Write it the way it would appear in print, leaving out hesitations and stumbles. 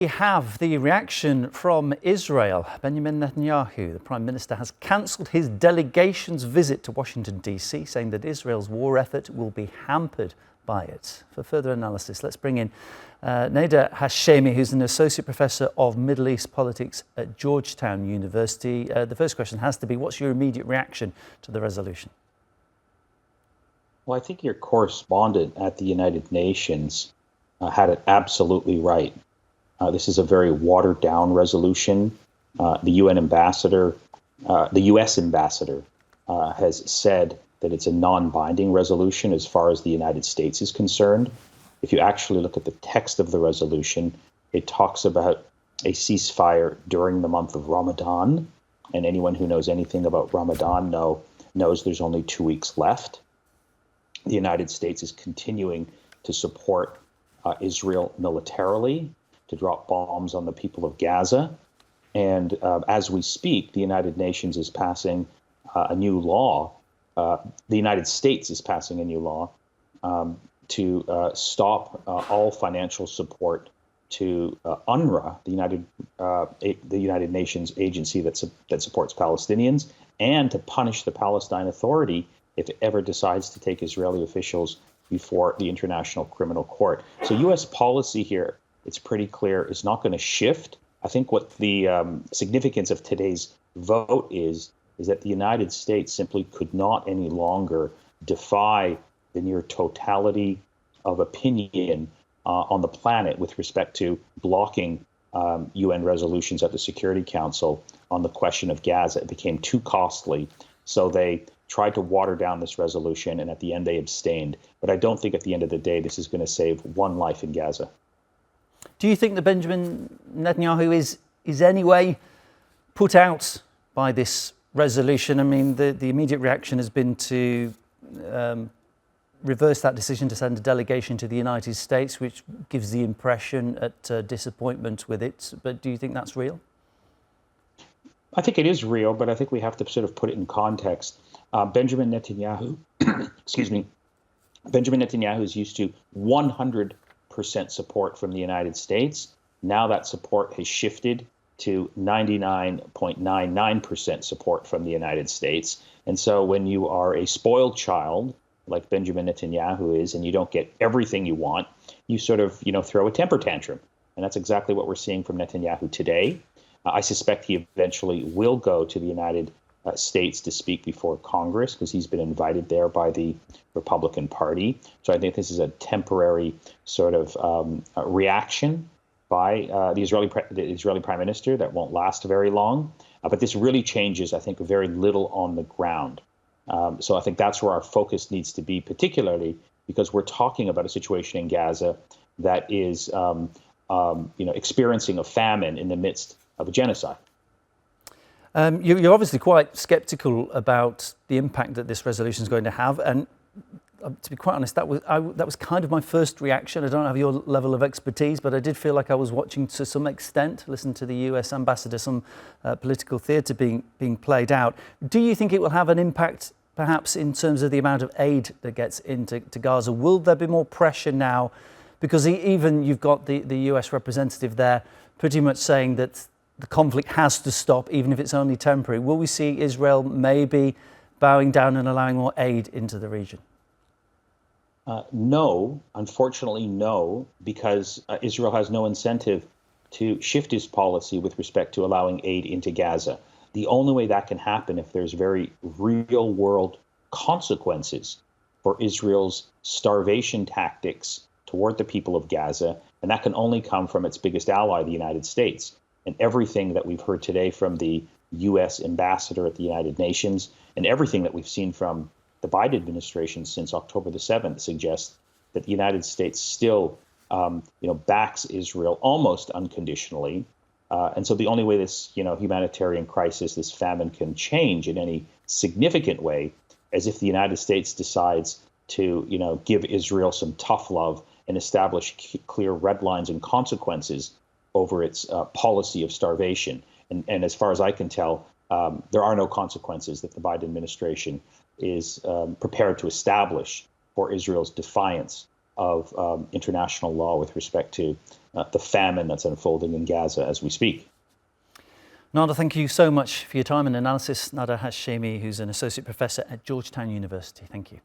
We have the reaction from Israel. Benjamin Netanyahu, the Prime Minister, has cancelled his delegation's visit to Washington, D.C., saying that Israel's war effort will be hampered by it. For further analysis, let's bring in Nader Hashemi, who's an Associate Professor of Middle East Politics at Georgetown University. The first question has to be, what's your immediate reaction to the resolution? Well, I think your correspondent at the United Nations had it absolutely right. This is a very watered-down resolution. The UN ambassador, the U.S. ambassador, has said that it's a non-binding resolution as far as the United States is concerned. If you actually look at the text of the resolution, it talks about a ceasefire during the month of Ramadan. And anyone who knows anything about Ramadan knows there's only 2 weeks left. The United States is continuing to support Israel militarily, to drop bombs on the people of Gaza. And as we speak, the United Nations is passing a new law. The United States is passing a new law to stop all financial support to UNRWA, the United Nations agency that supports Palestinians, and to punish the Palestine Authority if it ever decides to take Israeli officials before the International Criminal Court. So U.S. policy here, it's pretty clear, is not going to shift. I think what the significance of today's vote is that the United States simply could not any longer defy the near totality of opinion on the planet with respect to blocking UN resolutions at the Security Council on the question of Gaza. It became too costly, so they tried to water down this resolution, and at the end they abstained. But I don't think at the end of the day this is going to save one life in Gaza. Do you think that Benjamin Netanyahu is anyway put out by this resolution? I mean, the immediate reaction has been to reverse that decision to send a delegation to the United States, which gives the impression at disappointment with it. But do you think that's real? I think it is real, but I think we have to sort of put it in context. Benjamin Netanyahu, Benjamin Netanyahu is used to 100% support from the United States. Now that support has shifted to 99.99% support from the United States. And so when you are a spoiled child, like Benjamin Netanyahu is, and you don't get everything you want, you sort of, throw a temper tantrum. And that's exactly what we're seeing from Netanyahu today. I suspect he eventually will go to the United States to speak before Congress, because he's been invited there by the Republican Party. So I think this is a temporary sort of reaction by the Israeli Prime Minister that won't last very long. But this really changes, I think, very little on the ground. So I think that's where our focus needs to be, particularly because we're talking about a situation in Gaza that is experiencing a famine in the midst of a genocide. You're obviously quite sceptical about the impact that this resolution is going to have, and to be quite honest, that was kind of my first reaction. I don't have your level of expertise, but I did feel like I was watching to some extent, listen to the US ambassador, some political theatre being played out. Do you think it will have an impact, perhaps, in terms of the amount of aid that gets into Gaza? Will there be more pressure now? Because even you've got the US representative there pretty much saying that the conflict has to stop, even if it's only temporary. Will we see Israel maybe bowing down and allowing more aid into the region? No, unfortunately, no, because Israel has no incentive to shift its policy with respect to allowing aid into Gaza. The only way that can happen if there's very real world consequences for Israel's starvation tactics toward the people of Gaza, and that can only come from its biggest ally, the United States. And everything that we've heard today from the U.S. ambassador at the United Nations and everything that we've seen from the Biden administration since October the 7th suggests that the United States still, backs Israel almost unconditionally. And so the only way this, humanitarian crisis, this famine can change in any significant way is if the United States decides to, give Israel some tough love and establish clear red lines and consequences over its policy of starvation. And as far as I can tell, there are no consequences that the Biden administration is prepared to establish for Israel's defiance of international law with respect to the famine that's unfolding in Gaza as we speak. Nader, thank you so much for your time and analysis. Nader Hashemi, who's an associate professor at Georgetown University. Thank you.